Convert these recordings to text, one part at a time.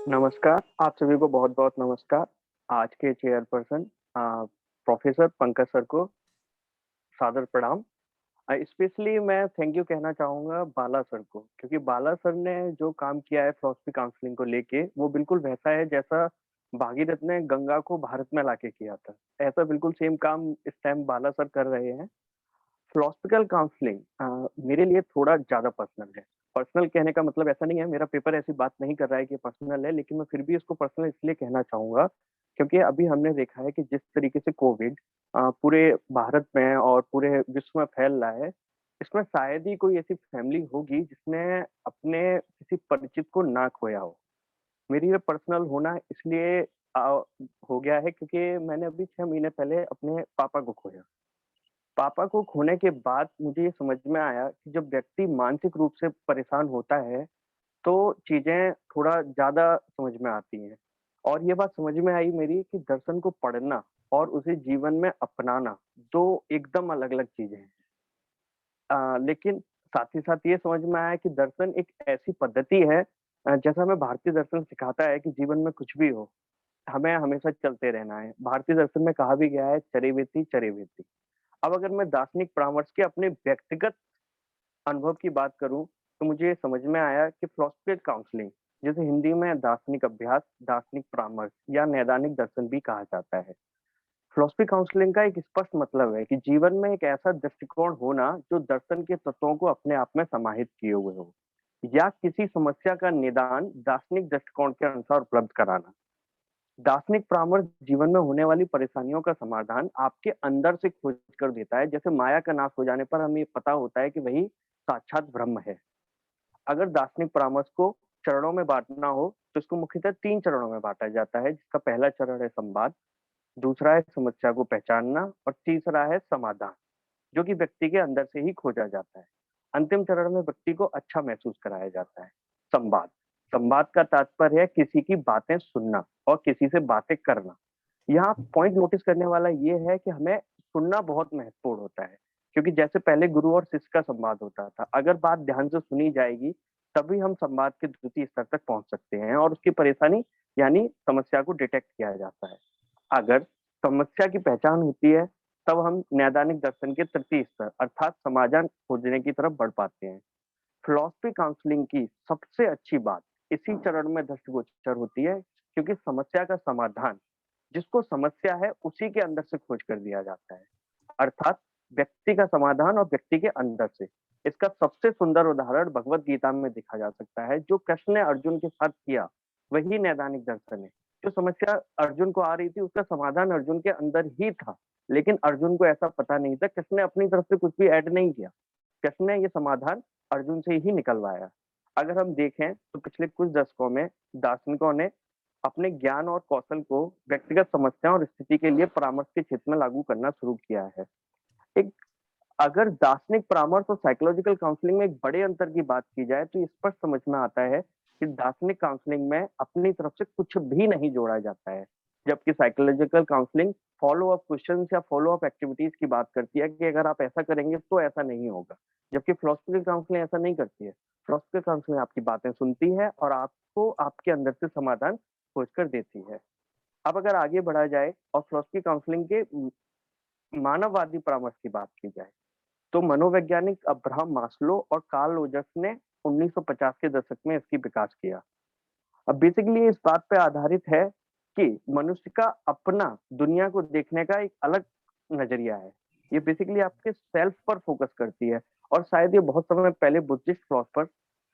नमस्कार, आप सभी को बहुत-बहुत नमस्कार। आज के चेयरपर्सन प्रोफ़ेसर पंकज सर को सादर प्रणाम। स्पेशली मैं थैंक यू कहना चाहूँगा बाला सर को, क्योंकि बाला सर ने जो काम किया है फ़िलॉसफ़ी काउंसलिंग को लेके, वो बिल्कुल वैसा है जैसा भागीरथ ने गंगा को भारत में लाके किया था। ऐसा बिल्कुल सेम काम इस टाइम बाला सर कर रहे हैं। फिलॉसफिकल काउंसलिंग मेरे लिए थोड़ा ज़्यादा पर्सनल है। पर्सनल कहने का मतलब ऐसा नहीं है, मेरा पेपर ऐसी बात नहीं कर रहा है कि पर्सनल है, लेकिन मैं फिर भी इसको पर्सनल इसलिए कहना चाहूँगा, क्योंकि अभी हमने देखा है कि जिस तरीके से कोविड पूरे भारत में और पूरे विश्व में फैल रहा है, इसमें शायद ही कोई ऐसी फैमिली होगी जिसने अपने किसी परिचित को ना खोया हो। मेरी ये पर्सनल होना इसलिए हो गया है क्योंकि मैंने अभी 6 महीने पहले अपने पापा को खोया। पापा को खोने के बाद मुझे ये समझ में आया कि जब व्यक्ति मानसिक रूप से परेशान होता है, तो चीज़ें थोड़ा ज़्यादा समझ में आती हैं। और ये बात समझ में आई मेरी कि दर्शन को पढ़ना और उसे जीवन में अपनाना 2 एकदम अलग-अलग चीज़ें हैं। लेकिन साथ ही साथ ये समझ में आया कि दर्शन एक ऐसी पद्धति है जैसा हमें भारतीय दर्शन सिखाता है कि जीवन में कुछ भी हो, हमें हमेशा चलते रहना है। भारतीय दर्शन में कहा भी गया है, चरेवेति, चरेवेति। अब अगर मैं दार्शनिक परामर्श के अपने व्यक्तिगत अनुभव की बात करूँ, तो मुझे समझ में आया कि फिलॉसफिकल काउंसलिंग, जिसे हिंदी में दार्शनिक अभ्यास, दार्शनिक परामर्श या नैदानिक दर्शन भी कहा जाता है। फिलॉसफी काउंसलिंग का एक स्पष्ट मतलब है कि जीवन में एक ऐसा दृष्टिकोण होना जो दर्शन के तत्वों को अपने आप में समाहित किए हुए हो, या किसी समस्या का निदान दार्शनिक दृष्टिकोण के अनुसार उपलब्ध कराना। दार्शनिक परामर्श जीवन में होने वाली परेशानियों का समाधान आपके अंदर से खोज कर देता है। जैसे माया का नाश हो जाने पर हमें पता होता है कि वही साक्षात ब्रह्म है। अगर दार्शनिक परामर्श को चरणों में बाँटना हो, तो इसको मुख्यतः 3 चरणों में बाँटा जाता है, जिसका पहला चरण है संवाद, दूसरा है समस्या को पहचानना और तीसरा है समाधान, जो कि व्यक्ति के अंदर से ही खोजा जाता है। अंतिम चरण में व्यक्ति को अच्छा महसूस कराया जाता है। संवाद, संवाद का तात्पर्य है किसी की बातें सुनना और किसी से बातें करना। यहाँ पॉइंट नोटिस करने वाला ये है कि हमें सुनना बहुत महत्वपूर्ण होता है, क्योंकि जैसे पहले गुरु और शिष्य का संवाद होता था, अगर बात ध्यान से सुनी जाएगी, तभी हम संवाद के द्वितीय स्तर तक पहुँच सकते हैं और उसकी परेशानी यानी समस्या को डिटेक्ट किया जाता है। अगर समस्या की पहचान होती है, तब हम नैदानिक दर्शन के तृतीय स्तर अर्थात समाधान खोजने की तरफ बढ़ पाते हैं। फिलॉसफी काउंसलिंग की सबसे अच्छी बात इसी चरण में दृष्टिगोचर होती है, क्योंकि समस्या का समाधान जिसको समस्या है उसी के अंदर से खोज कर दिया जाता है, अर्थात व्यक्ति का समाधान और व्यक्ति के अंदर से। इसका सबसे सुंदर उदाहरण भगवत गीता में देखा जा सकता है। जो कृष्ण ने अर्जुन के साथ किया, वही नैदानिक दर्शन है। जो समस्या अर्जुन को आ रही थी, उसका समाधान अर्जुन के अंदर ही था, लेकिन अर्जुन को ऐसा पता नहीं था। कृष्ण ने अपनी तरफ से कुछ भी ऐड नहीं किया। कृष्ण ने ये समाधान अर्जुन से ही निकलवाया। अगर हम देखें तो पिछले कुछ दशकों में दार्शनिकों ने अपने ज्ञान और कौशल को व्यक्तिगत समस्याओं और स्थिति के लिए परामर्श के क्षेत्र में लागू करना शुरू किया है। एक अगर दार्शनिक परामर्श और साइकोलॉजिकल काउंसलिंग में एक बड़े अंतर की बात की जाए, तो ये स्पष्ट समझ में आता है कि दार्शनिक काउंसलिंग में अपनी तरफ से कुछ भी नहीं जोड़ा जाता है, जबकि psychological counselling follow up questions या फॉलो अप एक्टिविटीज की बात करती है कि अगर आप ऐसा करेंगे तो ऐसा नहीं होगा। जबकि फिलोसफिकल काउंसलिंग ऐसा नहीं करती है। फिलोसफिकल काउंसलिंग आपकी बातें सुनती है और आपको आपके अंदर से समाधान खोज कर देती है। अब अगर आगे बढ़ा जाए और फिलोसफी काउंसलिंग के मानववादी परामर्श की बात की जाए, तो मनोवैज्ञानिक अब्राहम मास्लो और कार्ल रोजर्स ने 1950 के दशक में इसकी विकास किया। अब बेसिकली इस बात पे आधारित है कि मनुष्य का अपना दुनिया को देखने का एक अलग नजरिया है। ये बेसिकली आपके सेल्फ पर फोकस करती है, और शायद ये बहुत समय पहले बुद्धिस्ट फिलोसफर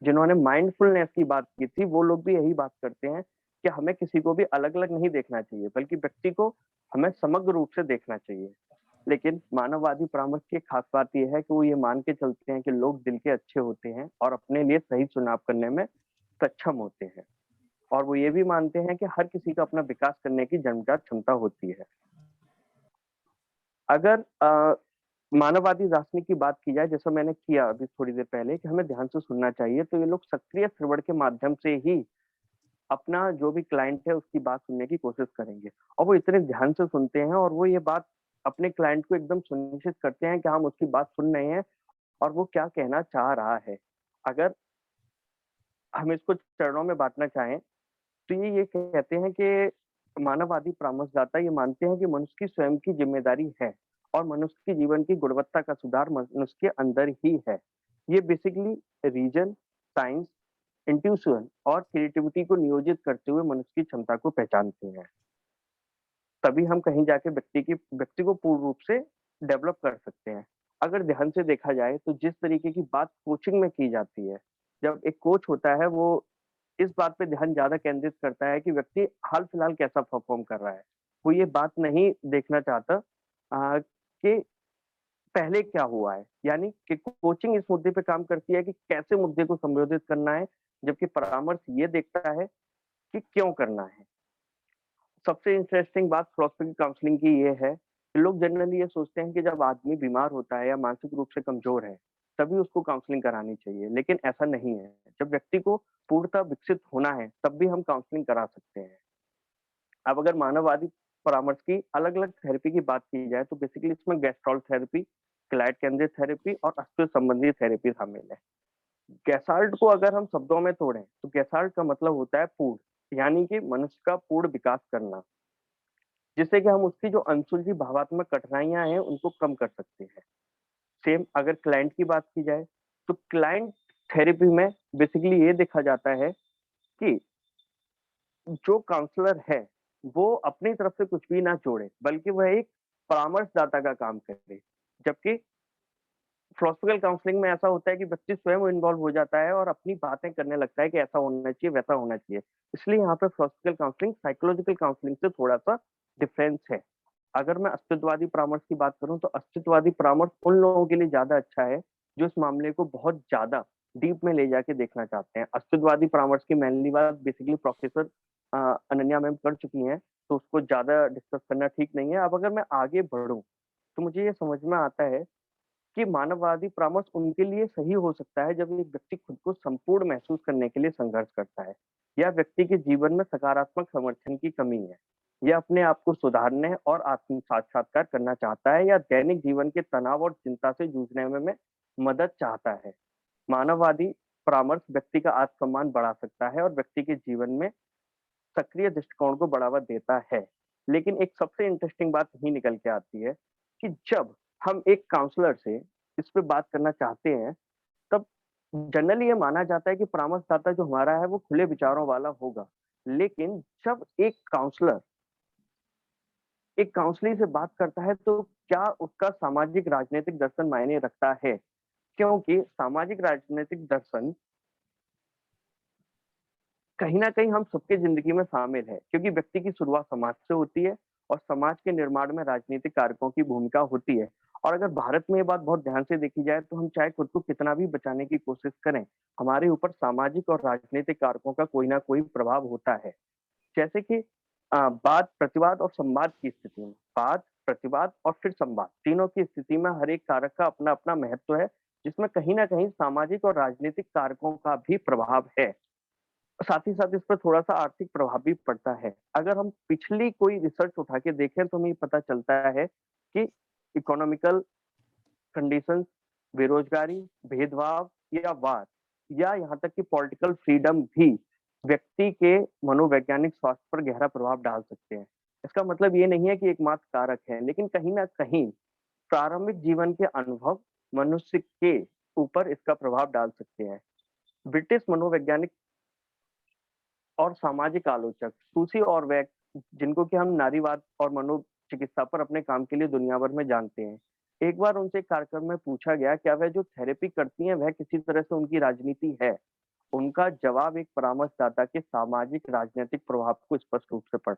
जिन्होंने माइंडफुलनेस की बात की थी, वो लोग भी यही बात करते हैं कि हमें किसी को भी अलग-अलग नहीं देखना चाहिए, बल्कि व्यक्ति को हमें समग्र रूप से देखना चाहिए। लेकिन मानववादी परामर्श की खास बात ये है कि वो ये मान के चलते हैं कि लोग दिल के अच्छे होते हैं और अपने लिए सही चुनाव करने में सक्षम होते हैं। और वो ये भी मानते हैं कि हर किसी का अपना विकास करने की जन्मजात क्षमता होती है। अगर मानववादी दार्शनिक की बात की जाए, जैसा मैंने किया अभी थोड़ी देर पहले कि हमें ध्यान से सुनना चाहिए, तो ये लोग सक्रिय श्रवण के माध्यम से ही अपना जो भी क्लाइंट है उसकी बात सुनने की कोशिश करेंगे। और वो इतने ध्यान से सुनते हैं और वो ये बात अपने क्लाइंट को एकदम सुनिश्चित करते हैं कि हम उसकी बात सुन रहे हैं और वो क्या कहना चाह रहा है। अगर हम इसको चरणों में बाँटना चाहें, तो तो ये कहते हैं कि मानववादी परामर्शदाता ये मानते हैं कि मनुष्य की स्वयं की ज़िम्मेदारी है और मनुष्य की जीवन की गुणवत्ता का सुधार मनुष्य के अंदर ही है। ये बेसिकली रीज़न, साइंस, इंट्यूशन और क्रिएटिविटी को नियोजित करते हुए मनुष्य की क्षमता को पहचानते हैं। तभी हम कहीं जाके व्यक्ति को पूर्ण रूप से डेवलप कर सकते हैं। अगर ध्यान से देखा जाए तो जिस तरीके की बात कोचिंग में की जाती है, जब एक कोच होता है वो इस बात पे ध्यान ज़्यादा केंद्रित करता है कि व्यक्ति हाल-फिलहाल कैसा परफ़ॉर्म कर रहा है। वो ये बात नहीं देखना चाहता कि पहले क्या हुआ है। यानी कि कोचिंग इस मुद्दे पे काम करती है कि कैसे मुद्दे को संबोधित करना है, जबकि परामर्श ये देखता है कि क्यों करना है। सबसे इंटरेस्टिंग बात फिलॉसफी काउंसलिंग की ये है कि लोग जनरली ये सोचते हैं कि जब आदमी बीमार होता है या मानसिक रूप से कमजोर है, तभी उसको काउंसलिंग करानी चाहिए, लेकिन ऐसा नहीं है। जब व्यक्ति को पूर्णतः विकसित होना है, तब भी हम काउंसलिंग करा सकते हैं। अब अगर मानववादी परामर्श की अलग-अलग थेरेपी की बात की जाए, तो बेसिकली इसमें गेस्टाल्ट थेरेपी, क्लाइंट केंद्रित थेरेपी और अस्तित्व संबंधी थेरेपी शामिल है। गेस्टाल्ट को अगर हम शब्दों में तोड़ें, तो गेस्टाल्ट का मतलब होता है पूर्ण, यानी कि मनुष्य का पूर्ण विकास करना। जिससे कि हम उसकी जो अनसुलझी भावात्मक कठिनाइयाँ हैं, उनको कम कर सकते हैं। सेम अगर क्लाइंट की बात की जाए, तो क्लाइंट थेरेपी में बेसिकली ये देखा जाता है कि जो काउंसलर है, वो अपनी तरफ से कुछ भी ना जोड़े, बल्कि वह एक परामर्शदाता का काम करे। जबकि फिलोसॉफिकल काउंसलिंग में ऐसा होता है कि व्यक्ति स्वयं इन्वॉल्व हो जाता है और अपनी बातें करने लगता है कि ऐसा होना चाहिए, वैसा होना चाहिए। इसलिए यहाँ पे फिलोसॉफिकल काउंसलिंग साइकोलॉजिकल काउंसलिंग से थोड़ा-सा डिफरेंस है। अगर मैं अस्तित्ववादी परामर्श की बात करूँ, तो अस्तित्ववादी परामर्श उन लोगों के लिए ज़्यादा अच्छा है, जो इस मामले को बहुत ज़्यादा डीप में ले जाके देखना चाहते हैं। अस्तित्ववादी परामर्श की मेनली बात बेसिकली प्रोफेसर अनन्या मैम कर चुकी हैं, तो उसको ज़्यादा डिस्कस करना ठीक नहीं है। अब अगर मैं आगे बढ़ूँ, तो मुझे ये समझ में आता है कि मानववादी परामर्श उनके लिए सही हो सकता है जब एक व्यक्ति खुद को संपूर्ण महसूस करने के लिए संघर्ष करता है या व्यक्ति के जीवन में सकारात्मक समर्थन की कमी है या अपने आप को सुधारने और आत्म साक्षात्कार करना चाहता है या दैनिक जीवन के तनाव और चिंता से जूझने में मदद चाहता है। मानववादी परामर्श व्यक्ति का आत्मसम्मान बढ़ा सकता है और व्यक्ति के जीवन में सक्रिय दृष्टिकोण को बढ़ावा देता है। लेकिन एक सबसे इंटरेस्टिंग बात यही निकल के आती है कि जब हम एक काउंसलर से इस पे बात करना चाहते हैं, तब जनरली ये माना जाता है कि परामर्शदाता जो हमारा है वो खुले विचारों वाला होगा। लेकिन जब एक काउंसलर से बात करता है तो क्या उसका सामाजिक राजनीतिक दर्शन मायने रखता है? क्योंकि सामाजिक राजनीतिक दर्शन कहीं न कहीं हम सबकी ज़िंदगी में शामिल है, क्योंकि व्यक्ति की शुरुआत समाज से होती है और समाज के निर्माण में राजनीतिक कारकों की भूमिका होती है। और अगर भारत में ये बात बहुत ध्यान से देखी जाए तो हम चाहे खुद को कितना भी बचाने की कोशिश करें, हमारे ऊपर सामाजिक और राजनीतिक कारकों का कोई न कोई प्रभाव होता है। जैसे कि वाद, प्रतिवाद और संवाद की स्थिति में, वाद, प्रतिवाद और फिर संवाद, तीनों की स्थिति में हर एक कारक का अपना-अपना महत्व है, जिसमें कहीं न कहीं सामाजिक और राजनीतिक कारकों का भी प्रभाव है। साथ ही साथ इस पर थोड़ा-सा आर्थिक प्रभाव भी पड़ता है। अगर हम पिछली कोई रिसर्च उठा के देखें तो हमें ये पता चलता है कि इकोनॉमिकल कंडीशंस, बेरोज़गारी, भेदभाव या वार या यहाँ तक कि पॉलिटिकल फ्रीडम भी व्यक्ति के मनोवैज्ञानिक स्वास्थ्य पर गहरा प्रभाव डाल सकते हैं। इसका मतलब ये नहीं है कि एकमात्र कारक है, लेकिन कहीं न कहीं प्रारंभिक जीवन के अनुभव मनुष्य के ऊपर इसका प्रभाव डाल सकते हैं। ब्रिटिश मनोवैज्ञानिक और सामाजिक आलोचक सुसी और वैक जिनको कि हम नारीवाद और मनोचिकित्सा पर अपने काम के लिए दुनिया भर में जानते हैं। एक बार उनसे एक कार्यक्रम में पूछा गया क्या वह जो थेरेपी करती हैं वह किसी तरह से उनकी राजनीति है? उनका जवाब एक परामर्शदाता के सामाजिक राजनीतिक प्रभाव को स्पष्ट रूप से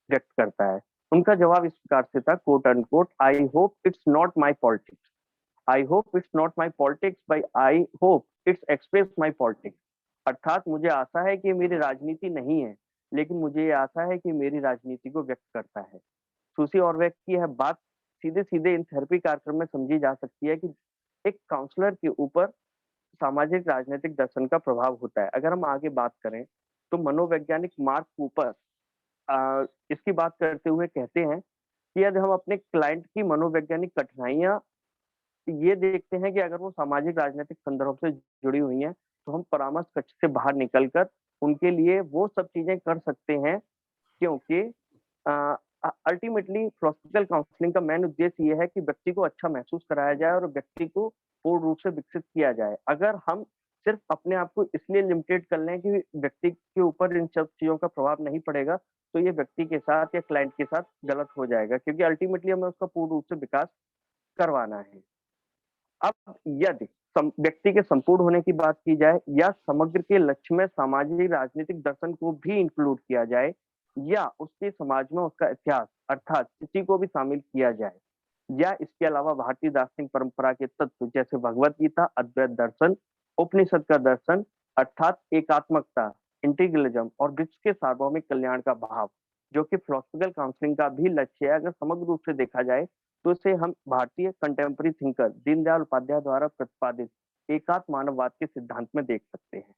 व्यक्त करता है। उनका जवाब इस प्रकार से था quote unquote I hope it's not my politics. I hope it's not my politics by I hope it's express my politics. अर्थात मुझे आशा है कि ये मेरी राजनीति नहीं है, लेकिन मुझे ये आशा है कि मेरी राजनीति को व्यक्त करता है। सुसी ऑर्वेक की यह बात सीधे-सीधे इन थेरेपी कार्यक्रम में समझी जा सकती है कि एक काउंसलर के ऊपर सामाजिक राजनीतिक दर्शन का प्रभाव होता है। अगर हम आगे बात करें, तो मनोवैज्ञानिक मार्क कूपर इसकी बात करते हुए कहते हैं कि यदि हम अपने क्लाइंट की मनोवैज्ञानिक कठिनाइयाँ ये देखते हैं कि अगर वो सामाजिक राजनीतिक संदर्भ से जुड़ी हुई हैं, तो हम परामर्श कक्ष से बाहर निकल कर उनके लिए वो सब चीजें कर सकते हैं, क्योंकि अल्टीमेटली फिलोसफिकल काउंसलिंग का मेन उद्देश्य ये है कि व्यक्ति को अच्छा महसूस कराया जाए और व्यक्ति को पूर्ण रूप से विकसित किया जाए। अगर हम सिर्फ अपने आप को इसलिए लिमिटेड कर लें कि व्यक्ति के ऊपर इन सब चीजों का प्रभाव नहीं पड़ेगा, तो ये व्यक्ति के साथ या क्लाइंट के साथ गलत हो जाएगा, क्योंकि अल्टीमेटली हमें उसका पूर्ण रूप से विकास करवाना है। अब यदि व्यक्ति के संपूर्ण होने की बात की जाए या समग्र के लक्ष्य में सामाजिक राजनीतिक दर्शन को भी इंक्लूड किया जाए, या उसके समाज में उसका इतिहास अर्थात किसी को भी शामिल किया जाए, या इसके अलावा भारतीय दार्शनिक परंपरा के तत्व जैसे भगवत गीता, अद्वैत दर्शन, उपनिषद का दर्शन अर्थात एकात्मकता, इंटीग्रलिज्म और विश्व के सार्वभौमिक कल्याण का भाव, जो कि फिलोसफिकल काउंसलिंग का भी लक्ष्य है, अगर समग्र रूप से देखा जाए तो इसे हम भारतीय कंटेम्प्रेरी थिंकर दीनदयाल उपाध्याय द्वारा प्रतिपादित एकात्म मानववाद के सिद्धांत में देख सकते हैं।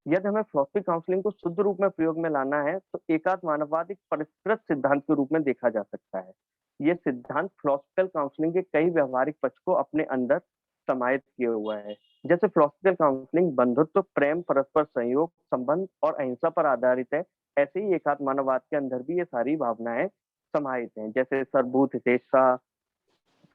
यदि हमें फिलोसफी काउंसलिंग को शुद्ध रूप में प्रयोग में लाना है, तो एकात्म मानववाद एक परिष्कृत सिद्धांत के रूप में देखा जा सकता है। ये सिद्धांत फिलोसफिकल काउंसलिंग के कई व्यवहारिक पक्ष को अपने अंदर समाहित किए हुआ है। जैसे फिलोसफिकल काउंसलिंग बंधुत्व, प्रेम, परस्पर सहयोग, संबंध और अहिंसा पर आधारित है, ऐसे ही एकात्म मानववाद के अंदर भी ये सारी भावनाएं समाहित हैं, जैसे सर्वभूत हितेशा,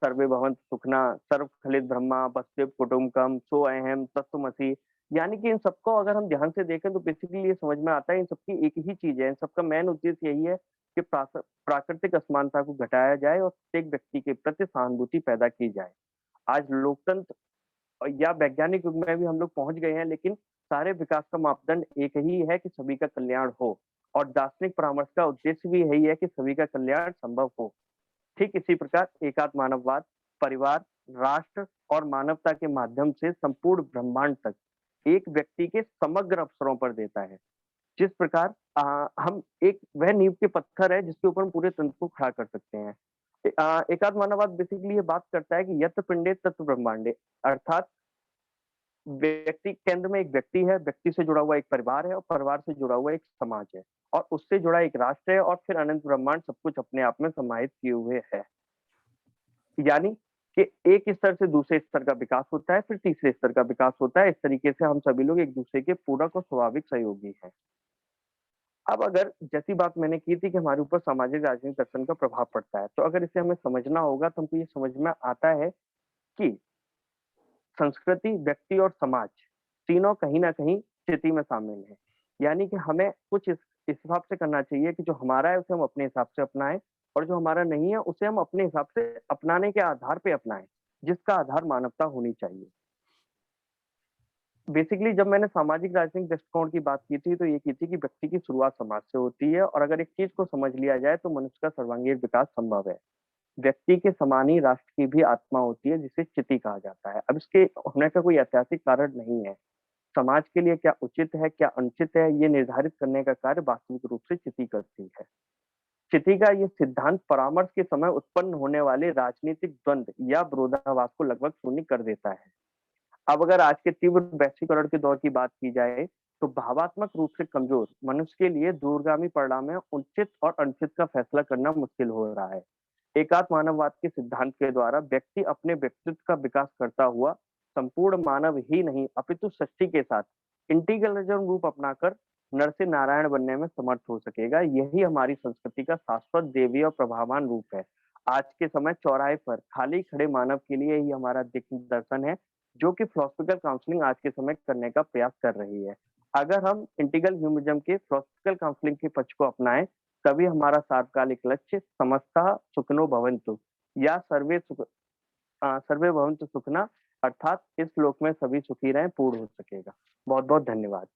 सर्वे भवन्तु सुखिनः, सर्व खलित ब्रह्मा, वसुदेव कुटुम्बकम, सो अहम, तत्वमसि। यानी कि इन सबको अगर हम ध्यान से देखें तो बेसिकली ये समझ में आता है इन सबकी एक ही चीज है। इन सबका मेन उद्देश्य यही है कि प्राकृतिक असमानता को घटाया जाए और प्रत्येक व्यक्ति के प्रति सहानुभूति पैदा की जाए। आज लोकतंत्र या वैज्ञानिक युग में भी हम लोग पहुंच गए हैं, लेकिन सारे विकास का मापदंड एक ही है कि सभी का कल्याण हो, और दार्शनिक परामर्श का उद्देश्य भी यही है कि सभी का कल्याण संभव हो। ठीक इसी प्रकार एकात्म मानववाद परिवार, राष्ट्र और मानवता के माध्यम से संपूर्ण ब्रह्मांड तक एक व्यक्ति के समग्र अवसरों पर देता है। जिस प्रकार हम एक वह नींव के पत्थर है जिसके ऊपर हम पूरे तंत्र को खड़ा कर सकते हैं। एकात्म मानववाद बेसिकली ये बात करता है कि यत्र पिंडे तत्र ब्रह्मांडे, अर्थात व्यक्ति केंद्र में एक व्यक्ति है, व्यक्ति से जुड़ा हुआ एक परिवार है और परिवार से जुड़ा हुआ एक समाज है, और उससे जुड़ा एक राष्ट्र है, और फिर अनंत ब्रह्मांड सब कुछ अपने आप में समाहित किए हुए है। यानी कि एक स्तर से दूसरे स्तर का विकास होता है, फिर तीसरे स्तर का विकास होता है। इस तरीके से हम सभी लोग एक दूसरे के पूरक और स्वाभाविक सहयोगी हैं। अब अगर जैसी बात मैंने की थी कि हमारे ऊपर सामाजिक राजनीतिक दर्शन का प्रभाव पड़ता है, तो अगर इसे हमें समझना होगा तो हमको ये समझ में आता है कि संस्कृति, व्यक्ति और समाज तीनों कहीं न कहीं स्थिति में शामिल हैं। यानी कि हमें कुछ इस हिसाब से करना चाहिए कि जो हमारा है उसे हम अपने हिसाब से अपनाएँ, और जो हमारा नहीं है उसे हम अपने हिसाब से अपनाने के आधार पे अपनाएँ, जिसका आधार मानवता होनी चाहिए। बेसिकली जब मैंने सामाजिक राजनीतिक दृष्टिकोण की बात की थी, तो ये की थी कि व्यक्ति की शुरुआत समाज से होती है, और अगर एक चीज़ को समझ लिया जाए तो मनुष्य का सर्वांगीण विकास संभव है। व्यक्ति के समान ही राष्ट्र की भी आत्मा होती है, जिसे चिति कहा जाता है। अब इसके होने का कोई ऐतिहासिक कारण नहीं है। समाज के लिए क्या उचित है, क्या अनुचित है, ये निर्धारित करने का कार्य वास्तविक रूप से चिति करती है। चिति का ये सिद्धांत परामर्श के समय उत्पन्न होने वाले राजनीतिक द्वंद्व या विरोधाभास को लगभग शून्य कर देता है। अब अगर आज के तीव्र वैश्वीकरण के दौर की बात की जाए, तो भावात्मक रूप से कमजोर मनुष्य के लिए दूरगामी परिणाम में उचित और अनुचित का फैसला करना मुश्किल हो रहा है। एकात्म मानववाद के सिद्धांत के द्वारा व्यक्ति अपने व्यक्तित्व का विकास करता हुआ संपूर्ण मानव ही नहीं अपितु सृष्टि के साथ इंटीग्रलिज्म रूप अपनाकर नर से नारायण बनने में समर्थ हो सकेगा। यही हमारी संस्कृति का शाश्वत, देवी और प्रभावान रूप है। आज के समय चौराहे पर खाली खड़े मानव के लिए ही हमारा दिक दर्शन है, जो कि फिलोसफिकल काउंसलिंग आज के समय करने का प्रयास कर रही है। अगर हम इंटीग्रल ह्यूमनिज्म के फिलोसफिकल काउंसलिंग के पक्ष को अपनाएं, तभी हमारा सार्वकालिक लक्ष्य समस्तः सुखिनो भवन्तु या सर्वे भवन्तु सुखिनः, अर्थात इस श्लोक में सभी सुखी रहें पूर्ण हो सकेगा। बहुत बहुत धन्यवाद।